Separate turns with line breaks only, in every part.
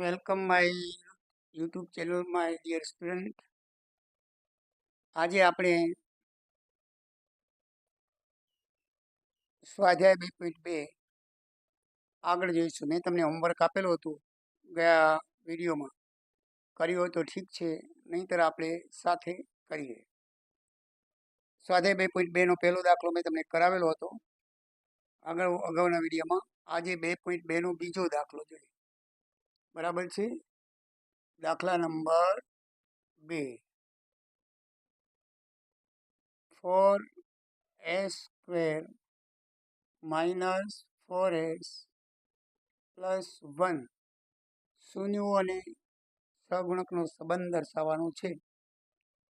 Welcome my YouTube channel my dear student. આજે આપણે સ્વાધ્યાય 2.2 આગળ જોઈશું. મેં તમને હોમવર્ક આપેલું હતું ગયા વિડીયોમાં. કર્યું હોય તો ઠીક છે, નહીંતર આપણે સાથે કરીએ. સ્વાધ્યાય 2.2 નો પહેલો દાખલો મેં તમને કરાવેલો હતો અગાઉના વિડીયોમાં. આજે 2.2 નો બીજો દાખલો જોઈએ. બરાબર છે. દાખલા number 2. 4s² minus 4s plus 1 શૂન્યો અને સહગુણકનો સંબંધ દર્શાવવાનો છે.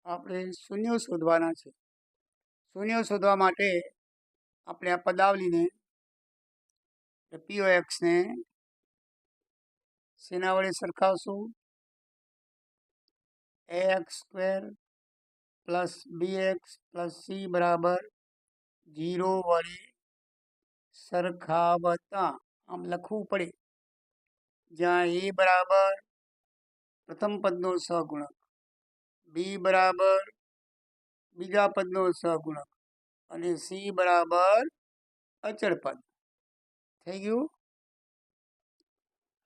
આપણે શૂન્યો શોધવાના છે. શૂન્યો શોધવા માટે આપણે આ પદાવલીને POX ને શેના વડે સરખાવશું? ax² plus bx plus c બરાબર 0 વડે સરખાવતા આમ લખવું પડે. જ્યાં a બરાબર પ્રથમ પદનો સહગુણક, b બરાબર બીજા પદનો સહગુણક અને c બરાબર અચળ પદ. થઈ ગયું.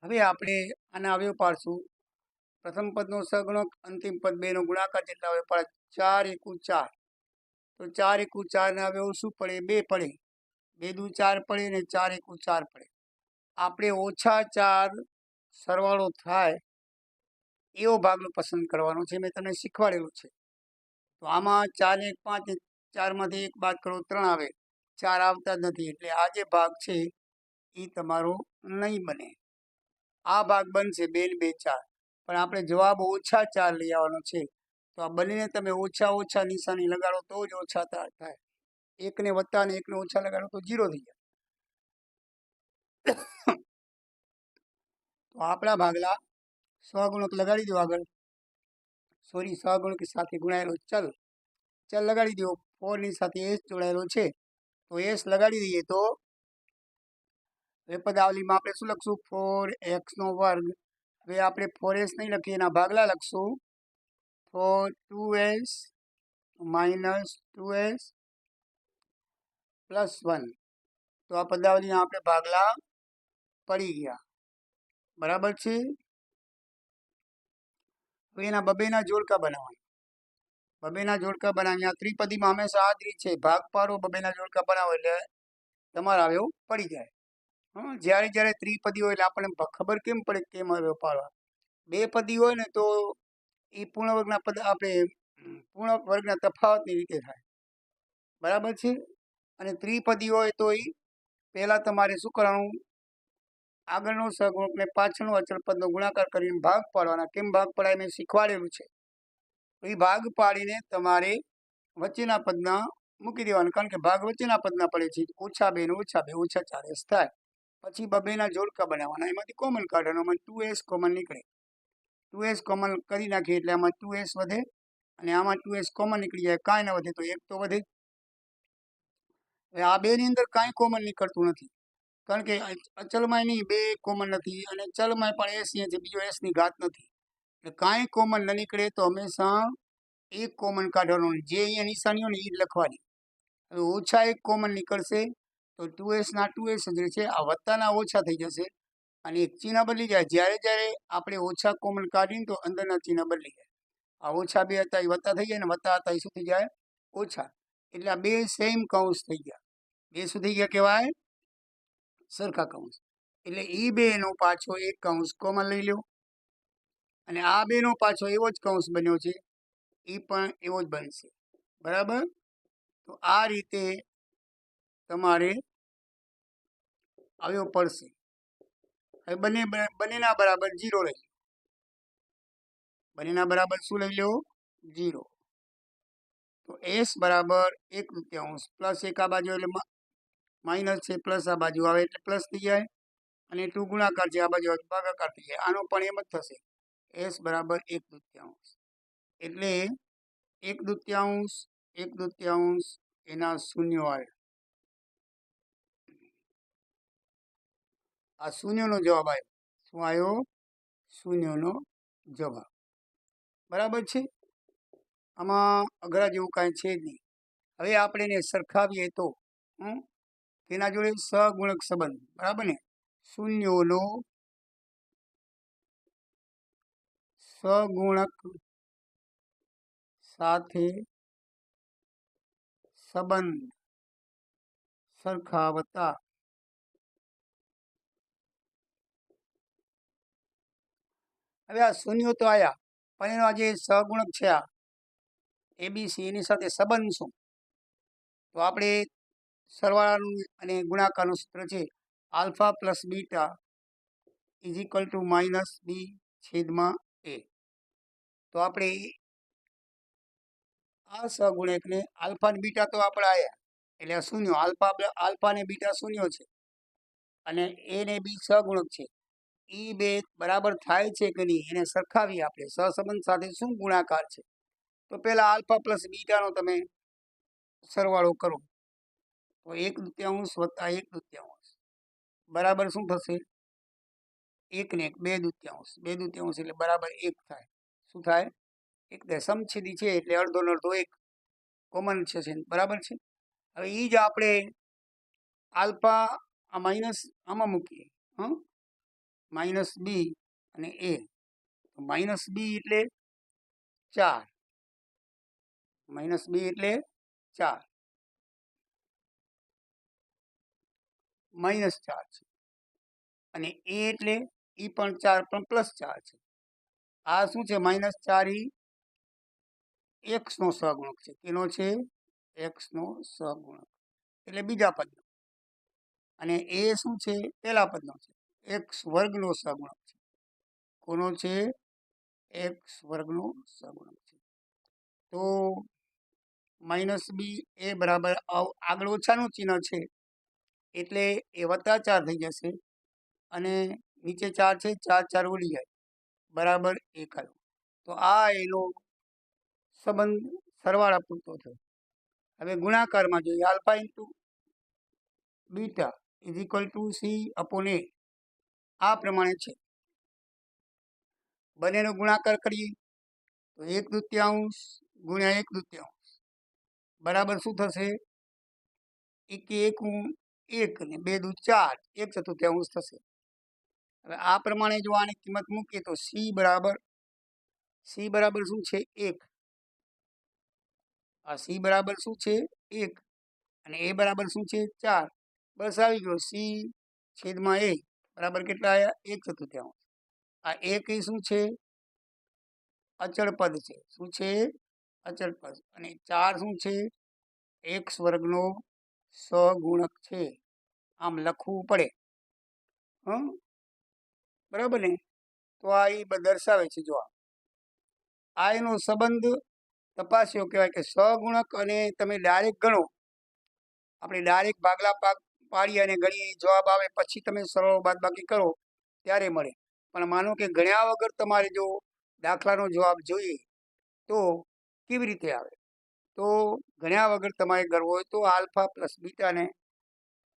હવે આપણે આના અવયવ પાડશું. પ્રથમ પદનો સહગુણક, અંતિમ પદ 2 નો ગુણાકાર જેટલા અવયવ પડે 4 એકુ 4. તો 4 એકુ 4 ના અવયવ શું પડે? 2 પડે. 2 દુ 4 પડે ને 4 એકુ 4 પડે. આપણે -4 સરવાળો થાય એવો ભાગનો પસંદ કરવાનો છે. મેં તમને શીખવાડેલું છે. તો આમાં 4 ને 1 5, 4 માંથી 1 બાદ કરો 3 આવે. 4 આવતા જ નથી, એટલે આ જે ભાગ છે એ તમારો નહીં બને. આ ભાગ બનશે 2 ને 2 4, પણ આપણે જવાબ -4 લઈ આવવાનો છે. તો આ બંનેને તમે ઓછા નિશાની લગાડો તો જ ઓછા થાય. 1 ને વત્તા અને 1 ને ઓછા લગાડો તો 0 થઈ જાય. તો આપણા ભાગલા સહગુણક લગાડી દો આગળ. સહગુણક સાથે ગુણાયેલો ચલ લગાડી દો. 4 ની સાથે s જોડાયેલો છે, તો s લગાડી દઈએ. તો હવે પદાવલીમાં આપણે શું લખશું? 4x². હવે આપણે 4s નહીં લખીએ, એના ભાગલા લખશું. 2s minus 2s plus 1. તો આ પદાવલીના આપણે ભાગલા પડી ગયા. બરાબર છે. હવે એના બબેના જોડકા બનાવવાના. બબેના જોડકા બનાવ્યા. ત્રિપદીમાં હંમેશા આ જ રીત છે. ભાગ પાડો, બબેના જોડકા બનાવો એટલે તમારા અવયવ પડી જાય. જ્યારે ત્રિપદી હોય એટલે આપણને ખબર કેમ પડે કેમ અવયવ પાડવા? 2 પદી હોય ને તો એ પૂર્ણ વર્ગના પદ આપણે પૂર્ણ વર્ગના તફાવતની રીતે થાય. બરાબર છે. અને ત્રિપદી હોય તો એ પહેલા તમારે શું કરવાનું? આગળનો સહગુણક ને પાછળનો અચળ પદનો ગુણાકાર કરીને ભાગ પાડવાના. કેમ ભાગ પડાય મેં શીખવાડેલું છે. એ ભાગ પાડીને તમારે વચ્ચેના પદના મૂકી દેવાનું, કારણ કે ભાગ વચ્ચેના પદના પડે છે. -2 ને -2 -4s થાય. પછી બબેના જોડકા બનાવવાના. એમાંથી કોમન કાઢવાનો. આમાં 2s કોમન નીકળે. 2s કોમન કરી નાખીએ એટલે આમાં 2s વધે અને આમાં 2s કોમન નીકળી જાય. કાંઈ ના વધે તો 1 તો વધે. હવે આ બે ની અંદર કાંઈ કોમન નીકળતું નથી, કારણ કે અચલમાં નહીં 2 કોમન નથી અને ચલમાં પણ s છે, બીજો s ની ઘાત નથી. એટલે કાંઈ કોમન ન નીકળે તો હંમેશા 1 કોમન કાઢવાનું. જે અહીંયા નિશાની હોય ને એ જ લખવાની. હવે -1 કોમન નીકળશે તો 2s ના 2s જ રહેશે. આ વત્તાના ઓછા થઈ જશે અને એક ચિહ્ન બદલી જાય. જ્યારે આપણે ઓછા કોમન કાઢીને તો અંદરના ચિહ્ન બદલી જાય. આ -2 હતા એ વત્તા થઈ જાય ને વત્તા હતા એ શું થઈ જાય? ઓછા. એટલે આ 2 સેમ કૌંસ થઈ ગયા. 2 શું થઈ ગયા કહેવાય? સરખા કૌંસ. એટલે એ 2 નો પાછો એક કૌંસ કોમન લઈ લો અને આ 2 નો પાછો એવો જ કૌંસ બન્યો છે, એ પણ એવો જ બનશે. બરાબર. તો આ રીતે તમારે અવયવ પડશે. હવે બંનેના બરાબર 0 લઈ લો. બંનેના બરાબર શું લઈ લો? 0. તો s બરાબર 1/3 પ્લસ 1 આ બાજુ એટલે માઇનસ છે, પ્લસ આ બાજુ આવે એટલે પ્લસ થઈ જાય અને 2 ગુણાકાર છે, આ બાજુ ભાગાકાર થઈ જાય. આનો પણ એમ જ થશે. s બરાબર 1/3 એટલે 1/3 એના શૂન્યો આવે. આ શૂન્યનો જવાબ આવ્યો. શું આવ્યો? શૂન્યનો જવાબ. બરાબર છે. આમાં અઘરા જેવું કાંઈ છે જ નહીં. હવે આપણે એને સરખાવીએ તો તેના જોડે સહગુણક સંબંધ, બરાબર ને? શૂન્યોનો સગુણક સાથે સંબંધ સરખાવતા હવે આ શૂન્યો તો આયા, પણ એનો આ જે સહગુણક છે આ એબીસી, એની સાથે સંબંધ શું? તો આપણે સરવાળાનું અને ગુણાકારનું સૂત્ર છે alpha plus beta is equal to minus b છેદમાં એ. તો આપણે આ સહગુણકને આલ્ફા ને બીટા તો આપણે આયા, એટલે શૂન્યો, આલ્ફા ને બીટા શૂન્યો છે અને એ ને બી સહગુણક છે. એ બે બરાબર થાય છે કે નહીં એને સરખાવીએ આપણે. સહસંબંધ સાથે શું ગુણાકાર છે? તો પહેલા આલ્ફા પ્લસ બીટાનો તમે સરવાળો કરો તો 1/2 વત્તા 1/2 બરાબર શું થશે? 1 ને 1 2/2 એટલે બરાબર 1 થાય. શું થાય? 1 સમછેદી છે એટલે અડધો ને અડધો 1 કોમન છે, બરાબર છે. હવે એ જ આપણે આલ્ફા આ માઇનસ આમાં મૂકીએ, માઇનસ બી અને એ. માઇનસ બી એટલે 4, માઇનસ બી એટલે 4, -4 છે અને એ એટલે ઈ પણ 4 પણ +4 છે. આ શું છે? -4 ઈ x નો સહગુણક છે. કેનો છે? x નો સહગુણક એટલે બીજા પદનો. અને એ શું છે? પહેલા પદનો છે. x વર્ગનો સહગુણક છે. કોનો છે? x વર્ગનો સહગુણક છે. તો માઇનસ બી એ બરાબર આગળ ઓછાનું ચિહ્ન છે એટલે એ +4 થઈ જશે અને નીચે 4 છે, 4 4 ઉડી જાય, બરાબર 1 આવ્યો. તો આ એનો સંબંધ સરવાળા પૂરતો થયો. હવે ગુણાકારમાં જોઈએ alpha into beta is equal to c upon a. આ પ્રમાણે છે. બંનેનો ગુણાકાર કરીએ તો 1/2 ગુણ્યા 1/2 બરાબર શું થશે? 1 1 ને 2 4, 1/4 થશે. હવે આ પ્રમાણે જો આની કિંમત મૂકીએ તો સી બરાબર શું છે? 1. આ સી બરાબર શું છે? 1 અને એ બરાબર શું છે? 4. બસ આવી ગયો. સી છેદમાં એ બરાબર કેટલા આવ્યા? 1/4. આ એક એ શું છે? અચળ પદ છે. શું છે? અચળ પદ. અને 4 શું છે? x વર્ગનો સહગુણક છે. આમ લખવું પડે, બરાબર ને? તો આ એ દર્શાવે છે. જો આ એનો સંબંધ તપાસ્યો કહેવાય કે સહગુણક અને તમે ડાયરેક્ટ ગણો, આપણે ડાયરેક્ટ ભાગલા પાડીએ અને ગણીએ જવાબ આવે પછી તમે સરળ બાદબાકી કરો ત્યારે મળે. પણ માનો કે ગણ્યા વગર તમારે જો દાખલાનો જવાબ જોઈએ તો કેવી રીતે આવે? તો ગણ્યા વગર તમારે ગણવો હોય તો આલ્ફા પ્લસ બીટાને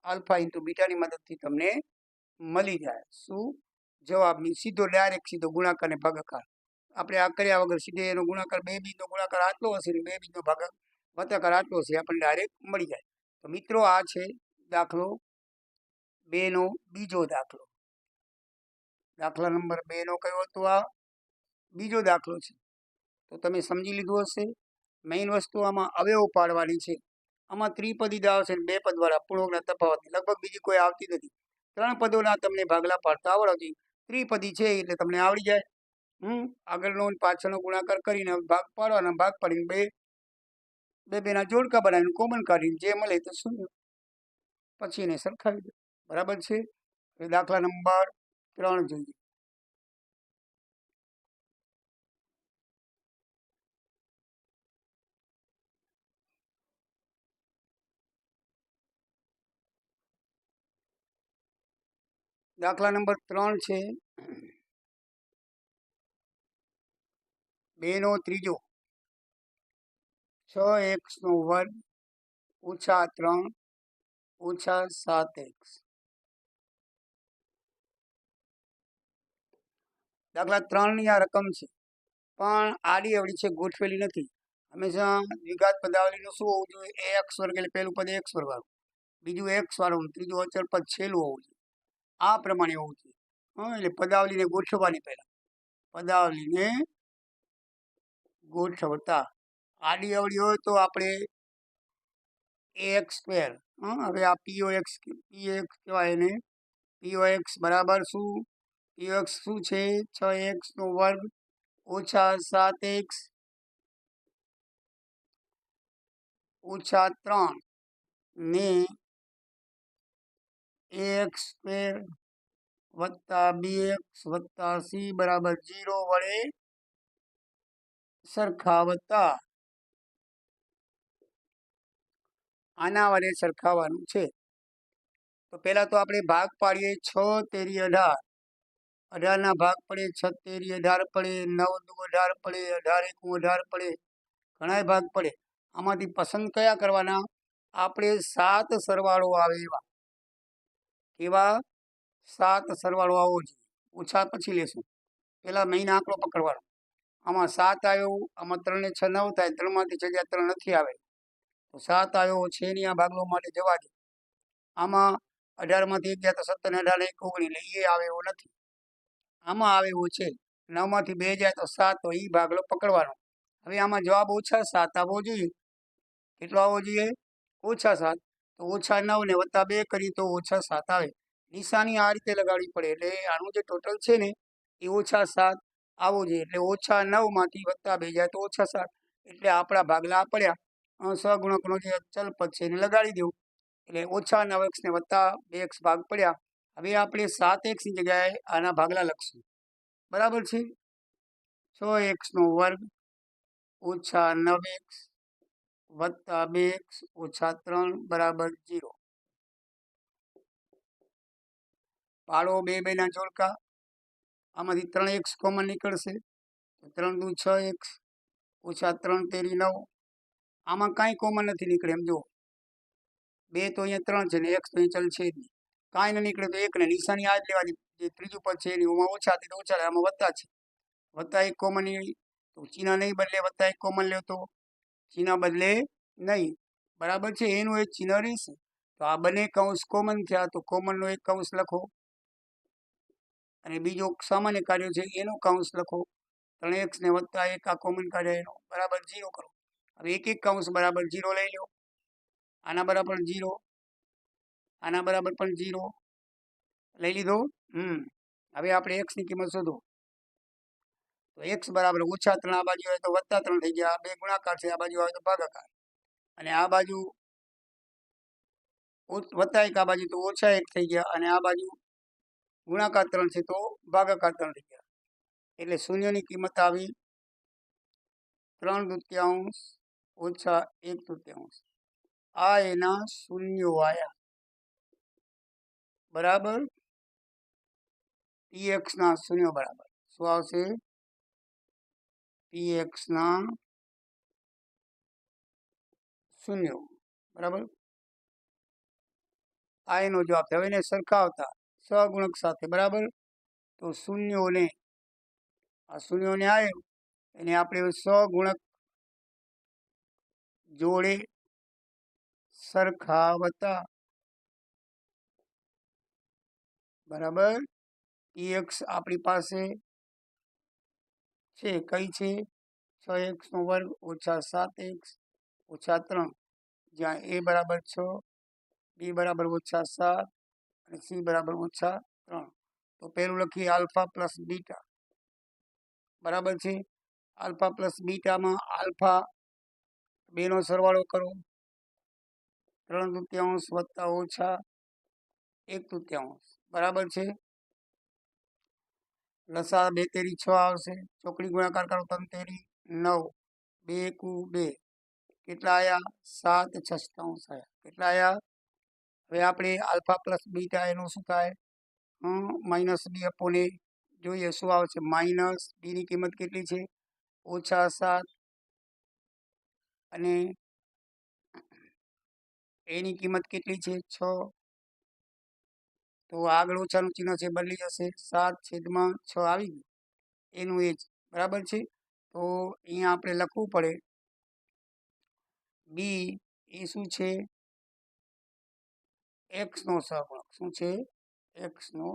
આલ્ફા ઇન્ટુ બીટાની મદદથી તમને મળી જાય. શું? જવાબની સીધો ગુણાકાર ને ભાગાકાર. આપણે આ કર્યા વગર સીધે એનો ગુણાકાર 2 બીજનો ગુણાકાર આટલો હશે ને 2 બીજનો ભાગાકાર આટલો હશે, આપણને ડાયરેક્ટ મળી જાય. તો મિત્રો આ છે દાખલો 2 નો બીજો દાખલો. દાખલા નંબર 2 નો કયો હતો? આ બીજો દાખલો છે. તો તમે સમજી લીધું હશે. મેઇન વસ્તુ આમાં અવયવ પાડવાની છે. આમાં ત્રિપદી આવશે ને 2 પદવાળા પૂર્ણાંકના તફાવત લગભગ બીજી કોઈ આવતી નથી. 3 પદોના તમને ભાગલા પાડતા આવડતી. ત્રિપદી છે એટલે તમને આવડી જાય. આગળનો પાછળનો ગુણાકાર કરીને ભાગ પાડવાના, ભાગ પાડીને બેના જોડકા બનાવીને કોમન કાઢીને જે મળે તે શૂન્ય, પછી એને સરખાવી દો. બરાબર છે. દાખલા નંબર 3 જોઈએ. દાખલા નંબર 3 છે 2 નો ત્રીજો 6x નો વર્ગ ઓછા 3 ઓછા 7x. દાખલા 3ની આ રકમ છે, પણ આડી અવળી છે, ગોઠવેલી નથી. હંમેશા દ્વિઘાત પદાવલીનું શું હોવું જોઈએ? એક્સ વર્ગ એટલે પહેલું પદ એક્સ વર્ગ વાળું, બીજું એક્સ વાળું, ત્રીજું અચળ પદ છેલ્લું હોવું જોઈએ. આ પ્રમાણે હોવું જોઈએ. એટલે પદાવલીને ગોઠવવાની પહેલા પદાવલીને ગોઠવતા આડી અવળી હોય તો આપણે ax², હવે આ px કહેવાય એને. px બરાબર શું? px શું છે? 6x² ઓછા 7x ઓછા 3 ને ax² વત્તા bx વત્તા c બરાબર 0 વડે સરખાવતા. આના વડે સરખાવવાનું છે. તો પહેલા તો આપણે ભાગ પાડીએ. 6 તેરી 18, 18 ભાગ પડે. 6 તેરી 18 પડે, 9 દુ 18 પડે, 18 એકુ 18 પડે, ઘણા ભાગ પડે. આમાંથી પસંદ કયા કરવાના? આપણે 7 સરવાળો આવે એવા. કેવા? 7 સરવાળો આવવો જોઈએ. ઓછા પછી લેશું, પેલા મહિના આંકડો પકડવાનો. આમાં 7 આવ્યો, આમાં 3 ને 6 9 થાય, 3માંથી જગ્યા 3 નથી આવે તો 7 આવ્યો છે ની આ ભાગલો માટે જવા દે. આમાં 18માંથી 1 ગયા તો 17 ને 18 1 19 એટલે એ આવે એવો નથી. આમાં આવે એવો છે. 9માંથી 2 જાય તો 7, તો એ ભાગલો પકડવાનો. હવે આમાં જવાબ ઓછા 7 આવવો જોઈએ. કેટલો આવવો જોઈએ? ઓછા 7. તો ઓછા 9 ને વત્તા 2 કરીએ તો ઓછા 7 આવે. નિશાની આ રીતે લગાડવી પડે. એટલે આનું જે ટોટલ છે ને એ ઓછા 7 આવવો જોઈએ. એટલે ઓછા 9માંથી વત્તા 2 જાય તો ઓછા 7. એટલે આપણા ભાગલા પડ્યા. સહગુણકનો જે અચલ પદ છે એને લગાડી દેવું. એટલે ઓછા 9x ને વત્તા 2x ભાગ પડ્યા. હવે આપણે 7x ની જગ્યાએ આના ભાગલા લખશું. બરાબર છે? 6x² ઓછા 9x વત્તા 2x ઓછા 3 બરાબર 0. પાડો 2 2ના જોડકા. આમાંથી 3x કોમન નીકળશે તો 3 દુ 6x ઓછા 3 તેરી 9. આમાં કાંઈ કોમન નથી નીકળે. એમ જુઓ, 2 તો અહીંયા 3 છે ને x તો અહીં ચલ છે જ નહીં. કાંઈ ન નીકળે તો 1 ને નિશાની આ જ લેવાની. જે ત્રીજું પદ છે એની ઓમાં ઓછા હતી તો ઓછા, આમાં વત્તા છે. વત્તા 1 કોમન નીકળી તો ચિહ્ન નહીં બદલે. વત્તા 1 કોમન લ્યો તો ચિહ્ન બદલે નહીં. બરાબર છે? એનું એક ચિહ્ન રહેશે. તો આ બંને કૌંસ કોમન થયા તો કોમનનો એક કૌંસ લખો અને બીજો સામાન્ય કાર્ય છે એનું કૌંસ લખો. 3x ને વત્તા 1 આ કોમન કાર્ય એનો બરાબર 0 કરો. હવે એક એક કૌંસ બરાબર 0 લઈ લો. આના બરાબર 0, આના બરાબર પણ 0 લઈ લીધો. હવે આપણે x ની કિંમત શોધો. તો x બરાબર ઓછા 3 આ બાજુ આવે તો વત્તા 3 થઈ ગયા. 2 ગુણાકાર છે, આ બાજુ આવે તો ભાગાકાર. અને આ બાજુ વત્તા 1 આ બાજુ તો ઓછા 1 થઈ ગયા. અને આ બાજુ ગુણાકાર 3 છે તો ભાગાકાર 3 થઈ ગયા. એટલે શૂન્યની કિંમત આવી 3/3 ઓછા 1/3. આ એના શૂન્યો આયા. બરાબર? px ના શૂન્યો બરાબર શું આવશે? px ના શૂન્યો બરાબર. આ એનો જવાબ. હવે એને સરખાવતા સહગુણક સાથે. બરાબર? તો શૂન્યોને, આ શૂન્યોને આવ્યું એને આપણે સહગુણક જોડે સરખાવતા. બરાબર? px આપણી પાસે છે કઈ છે? 6x² ઓછા 7x ઓછા 3, જ્યાં a બરાબર 6, b બરાબર ઓછા 7 અને c બરાબર ઓછા 3. તો પહેલું લખીએ આલ્ફા પ્લસ બીટા. બરાબર છે? આલ્ફા પ્લસ બીટામાં આલ્ફા 2નો સરવાળો કરો. 3/3 વત્તા ઓછા 1/3. બરાબર છે? લસા 2 તેરી 6 આવશે. ચોકડી ગુણાકાર કરો 3 તેરી 9, 2 એકુ 2. કેટલા આયા? 7/6 આયા. કેટલા આયા? હવે આપણે આલ્ફા પ્લસ બીટા એનું શું થાય? -b/a જોઈએ શું આવશે? માઇનસ b ની કિંમત કેટલી છે? ઓછા 7 અને a ની કિંમત કેટલી છે? 6. તો આગળ ઓછાનું ચિહ્ન છે બદલી જશે. 7/6 આવી ગયું. એનું એ જ બરાબર છે. તો અહીંયા આપણે લખવું પડે બી એ શું છે એક્સનો સહગુણક. શું છે? એક્સનો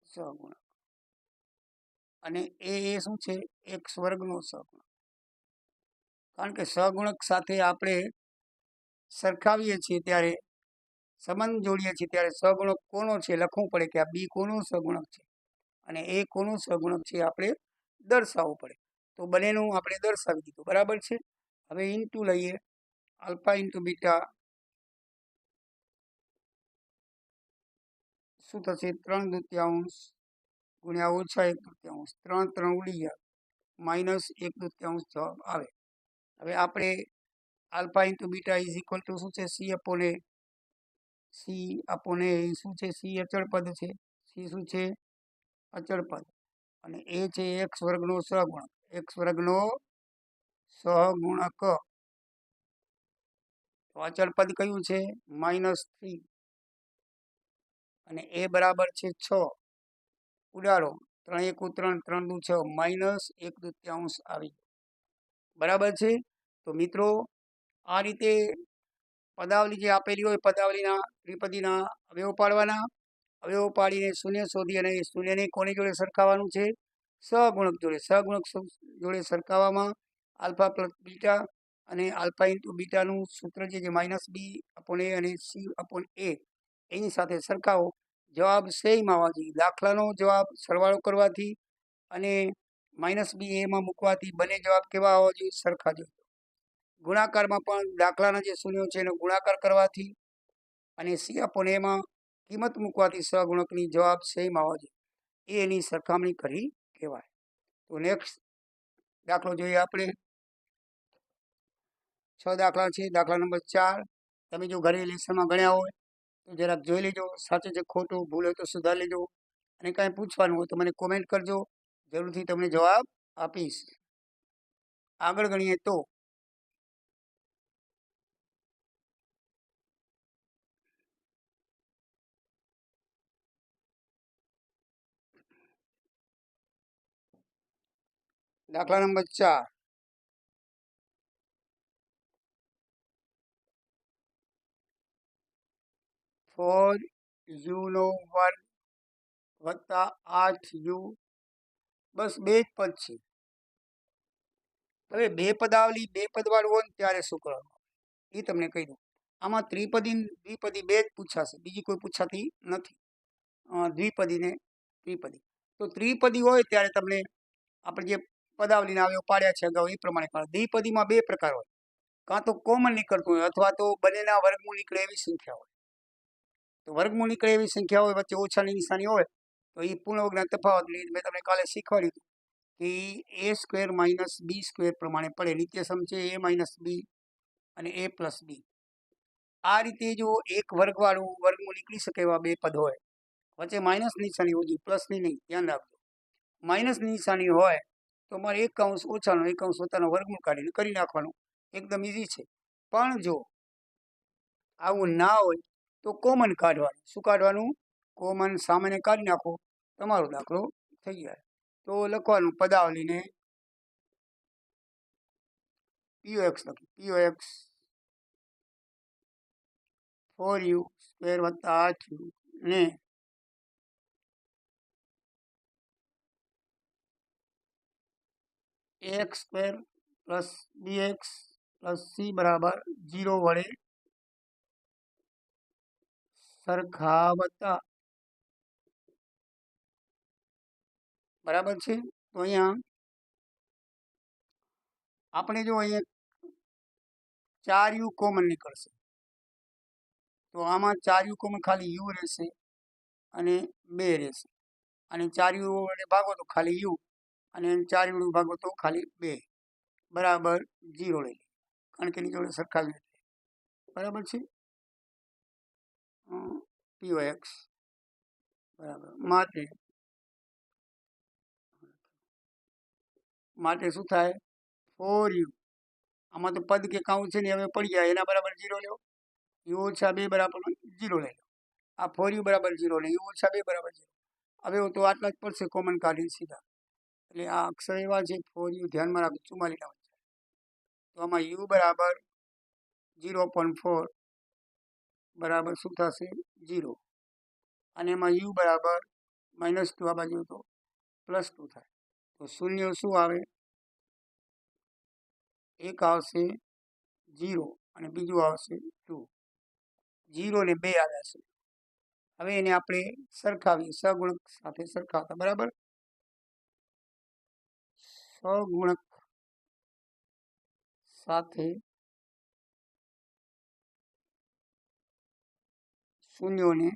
સહગુણક. અને એ શું છે એક્સ વર્ગનો સહગુણક. કારણ કે સહગુણક સાથે આપણે સરખાવીએ છીએ ત્યારે સંબંધ જોડીએ છીએ ત્યારે સહગુણક કોનો છે લખવું પડે કે આ બી કોનો સહગુણક છે અને એ કોનો સહગુણક છે આપણે દર્શાવવું પડે. તો બંનેનું આપણે દર્શાવી દીધું. બરાબર છે. હવે ઇન્ટુ લઈએ આલ્ફા ઇન્ટુ બીટા શું થશે 3/2 ગુણ્યા -1/2 3 3 ઉડી ગયા -1/2 જવાબ આવે. હવે આપણે alpha into beta is equal two શું છે સી અપોન એ. સી અપોન એ શું છે? સી અચળ પદ છે. સી શું છે? અચળ પદ. અને એ છે એક્સ વર્ગનો સહગુણક. એક્સ વર્ગનો સહગુણક. તો અચળ પદ કયું છે? -3. અને એ બરાબર છે 6. ઉડાડો 3 × 1 = 3 3 × 2 = 6 -1/2 આવી. બરાબર છે. તો મિત્રો આ રીતે પદાવલી જે આપેલી હોય પદાવલીના ત્રિપદીના અવયવ પાડવાના. અવયવ પાડીને શૂન્ય શોધી અને શૂન્યને કોની જોડે સરખાવવાનું છે? સહગુણક જોડે. સહગુણક જોડે સરખાવવામાં આલ્ફા પ્લસ બીટા અને આલ્ફા ઇન્ટુ બીટાનું સૂત્ર છે જે -b/a અને c/a એની સાથે સરખાવો. જવાબ સેમ આવવા જોઈએ. દાખલાનો જવાબ સરવાળો કરવાથી અને -b/a મૂકવાથી બંને જવાબ કેવા આવવા જોઈએ? સરખા જોઈએ. ગુણાકારમાં પણ દાખલાના જે શૂન્યો છે એનો ગુણાકાર કરવાથી અને c/a કિંમત મૂકવાથી સહગુણકની જવાબ સેમ આવવા જોઈએ. એની સરખામણી કરી કહેવાય. તો નેક્સ્ટ દાખલો જોઈએ આપણે. 6 દાખલા છે. દાખલા નંબર 4 તમે જો ઘરે લેસનમાં ગણ્યા હોય તો જરાક જોઈ લેજો. સાચું છે ખોટું ભૂલ હોય તો સુધારી લેજો. અને કાંઈ પૂછવાનું હોય તો મને કોમેન્ટ કરજો. જરૂરથી તમને જવાબ આપીશ. આગળ ગણીએ તો દાખલા નંબર 4 4u² વત્તા 8u બસ બે જ પદ છે. હવે બે પદાવલી બે પદવાળું હોય ને ત્યારે શું કરવાનું એ તમને કહી દઉં. આમાં ત્રિપદી દ્વિપદી બે જ પૂછાશે, બીજી કોઈ પૂછાતી નથી. દ્વિપદી ને ત્રિપદી. તો ત્રિપદી હોય ત્યારે તમને આપણે જે પદાવલીના અવયવ પાડ્યા છે અગાઉ એ પ્રમાણે પાડો. દ્વિપદીમાં બે પ્રકાર હોય. કાં તો કોમન નીકળતું હોય અથવા તો બંનેના વર્ગમૂળ નીકળે એવી સંખ્યા હોય. તો વર્ગમૂળ નીકળે એવી સંખ્યા હોય વચ્ચે ઓછાની નિશાની હોય તો એ પૂર્ણવર્ગના તફાવત મેં તમને કાલે શીખવાડ્યું કે a² - b² પ્રમાણે પડે. નિત્યસમ છે a - b અને a + b. આ રીતે જો એક વર્ગવાળું વર્ગમૂળ નીકળી શકે એવા બે પદ હોય વચ્ચે માઇનસ નિશાની હોવી, પ્લસની નહીં, ધ્યાન રાખજો. માઇનસની નિશાની હોય તો મારે એક અંશ ઓછાનો એક અંશ વત્તાનો વર્ગમૂળ કાઢીને કરી નાખવાનું. એકદમ ઈઝી છે. પણ જો આવું ના હોય તો કોમન કાઢવાનું. શું કાઢવાનું? કોમન. સામાન્ય કાઢી નાખો, તમારો દાખલો થઈ જાય. તો લખવાનું પદાવલીને POX લખી. POX 4u² વત્તા 8u ને ax² plus bx plus c બરાબર 0 વડે સરખાવતા. બરાબર છે. તો અહીંયા આપણે જો અહીંયા 4u કોમન નીકળશે તો આમાં 4u કોમન ખાલી u રહેશે અને 2 રહેશે. અને 4u વડે ભાગો તો ખાલી u અને 4u વડે ભાગો તો ખાલી 2 બરાબર 0 લઈ. કારણ કે એની જોડે સરખાવી. બરાબર છે. POX બરાબર. માટે શું થાય? 4u. આમાં તો પદ કે કાઉન્ટ છે ને હવે પડી જાય એના બરાબર 0 લો. u - 2 બરાબર 0 લઈ લો. આ 4u બરાબર 0 ને u - 2 બરાબર 0. હવે તો આટલા જ પડશે કોમન કાઢીને સીધા. એટલે આ અક્ષર એવા છે ફોર યુ ધ્યાનમાં રાખો 44 ના વચ્ચે. તો આમાં યુ બરાબર 0.4 બરાબર શું થશે 0 અને એમાં યુ બરાબર -2 આ બાજુ તો +2 થાય. તો શૂન્ય શું આવે એક આવશે 0 અને બીજું આવશે 2. 0 ને 2 આવ્યા છે. હવે એને આપણે સરખાવીએ સહગુણક સાથે સરખાવતા બરાબર. સહગુણક સાથે શૂન્યોને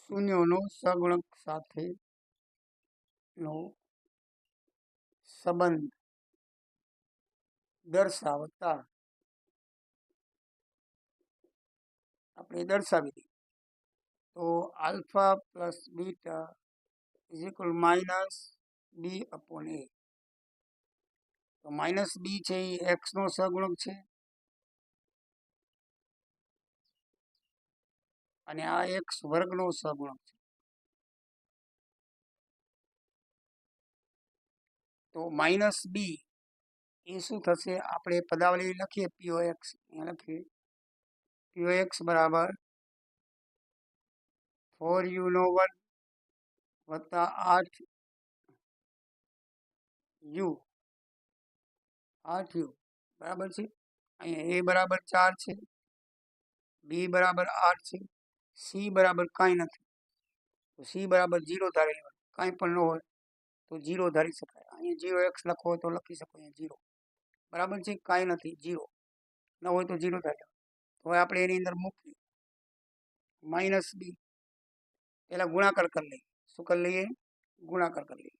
શૂન્યોનો સહગુણક સાથેનો સંબંધ દર્શાવતા આપણે દર્શાવી દઈએ. તો alpha plus beta is equal -b/a. તો -b છે એ x નો સહગુણક છે અને આ x વર્ગનો સહગુણક છે. તો -b એ શું થશે આપણે પદાવલી લખીએ pox અહીંયા લખીએ pox બરાબર 4u² વત્તા 8u બરાબર છે. અહીંયા a બરાબર 4 છે, b બરાબર 8 છે, c બરાબર કાંઈ નથી. તો c બરાબર 0 ધારી લેવાનું. કાંઈ પણ ન હોય તો 0 ધારી શકાય. અહીંયા 0x લખવો હોય તો લખી શકો અહીંયા 0 બરાબર છે. કાંઈ નથી 0 ન હોય તો 0 ધારી લેવાનું. તો હવે આપણે એની અંદર મૂકીએ -b પહેલા ગુણાકાર કરી લઈએ. શું કરી લઈએ ગુણાકાર કરી લઈએ.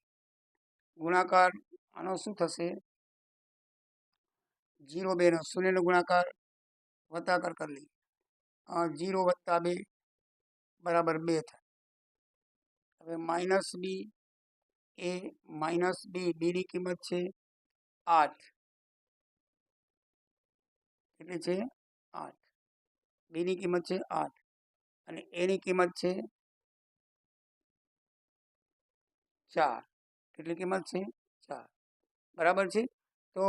ગુણાકાર આનો શું થશે 0 2 નો શૂન્યનો ગુણાકાર વત્તાકાર કરી લઈએ 0 + 2 બરાબર 2 થાય. હવે -b એ -b ની કિંમત છે 8 કેટલી છે 8 b ની કિંમત છે 8 અને a ની કિંમત છે 4. કેટલી કિંમત છે 4 બરાબર છે. તો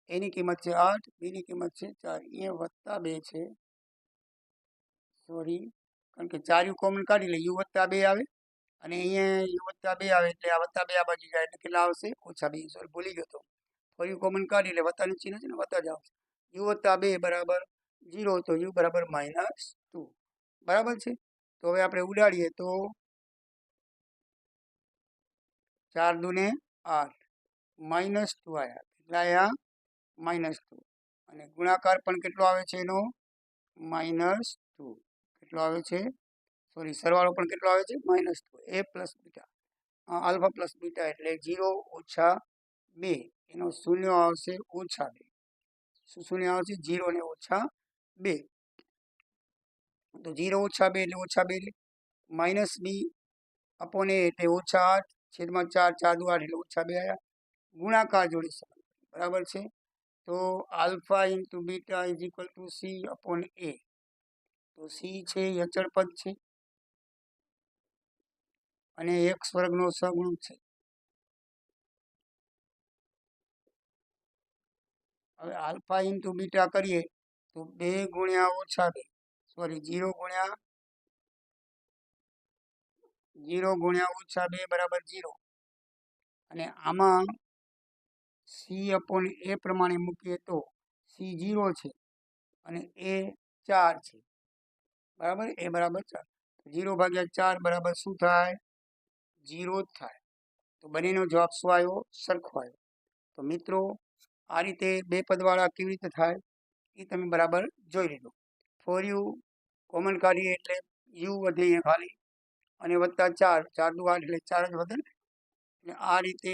a ની કિંમત છે 8 b ની કિંમત છે 4. અહીંયા +2 છે સોરી કારણ કે 4 યુ કોમન કાઢી લે u +2 આવે અને અહીંયા u +2 આવે એટલે આ +2 આ બાજુ જાય એટલે કેટલા આવશે -2. સોરી ભૂલી ગયો તો ફોર યુ કોમન કાઢી લે વત્તાનું ચિહ્ન છે ને વત્તા જ આવશે. u +2 બરાબર 0 તો u બરાબર -2 બરાબર છે. તો હવે આપણે ઉડાડીએ તો 4 દુને 8 -2 આયા કેટલા આયા -2 અને ગુણાકાર પણ કેટલો આવે છે એનો -2 કેટલો આવે છે સોરી સરવાળો પણ કેટલો આવે છે -2 a plus beta alpha plus beta એટલે 0 - 2 એનો શૂન્ય આવશે -2. શું શૂન્ય આવશે 0 ને -2 તો 0 - 2 એટલે -2 -b/a એટલે -8 છેદમાં 4 4 દુ 8 એટલે -2 આયા ગુણાકાર જોડે બરાબર છે. તો alpha into beta is equal two c/a. તો c છે એ અચળ પદ છે અને x વર્ગનો સહગુણક છે. હવે આલ્ફા ઇન્ટુ બીટા કરીએ તો 2 ગુણ્યા -2 સોરી 0 ગુણ્યા -2 બરાબર 0 અને આમાં c/a પ્રમાણે મૂકીએ તો c 0 છે અને a 4 છે બરાબર a બરાબર 4 0/4 બરાબર શું થાય 0 જ થાય. તો બંનેનો જવાબ શું આવ્યો સરખો આવ્યો. તો મિત્રો આ રીતે બે પદવાળા કેવી રીતે થાય એ તમે બરાબર જોઈ લીધો. ફોર યુ કોમન કાઢીએ એટલે યુ વધે અહીંયા ખાલી અને +4 4 દુ 8 એટલે 4 જ વધે ને. એટલે આ રીતે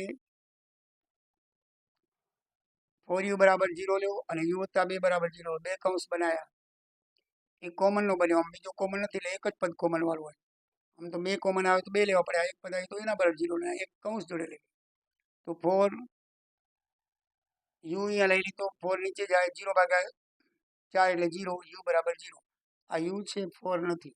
ફોર યુ બરાબર 0 લેવો અને u + 2 બરાબર 0 બે કૌંસ બનાવ્યા. એક કોમનનો બન્યો આમ બીજો કોમન નથી એટલે એક જ પદ કોમન વાળું હોય. આમ તો બે કોમન આવે તો બે લેવા પડે એક પદ આવે તો એના બરાબર 0 ને એક કૌંસ જોડે લે. તો ફોર યુ અહીંયા લઈ લીધો, 4 નીચે જાય, 0/4 એટલે 0, યુ બરાબર 0. આ યુ છે, 4 નથી.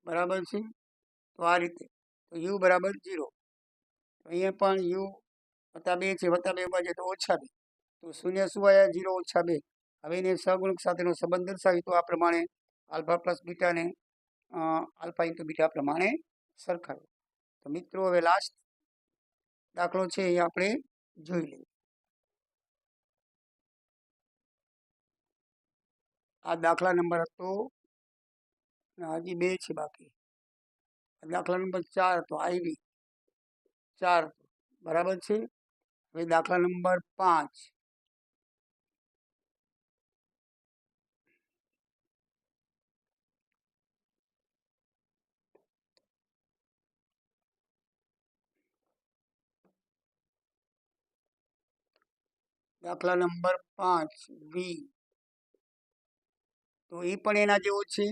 બરાબર છે. તો આ રીતે તો યુ બરાબર 0. અહીંયા પણ યુ +2 છે, +2 બાજુ તો -2. તો શૂન્ય શું આવ્યા? 0 - 2. હવે એને સહગુણક સાથેનો સંબંધ દર્શાવી તો આ પ્રમાણે આલ્ફા પ્લસ બીટાને આલ્ફા ઇન્ટુ બીટા પ્રમાણે સરખાવ્યું. તો મિત્રો હવે લાસ્ટ દાખલો છે એ આપણે જોઈ લઈએ. આ દાખલા નંબર હતો, હજી 2 છે બાકી. દાખલા નંબર 4 હતો, આવી 4 બરાબર છે. હવે દાખલા નંબર 5. દાખલા નંબર 5 વી. તો એ પણ એના જેવો છે.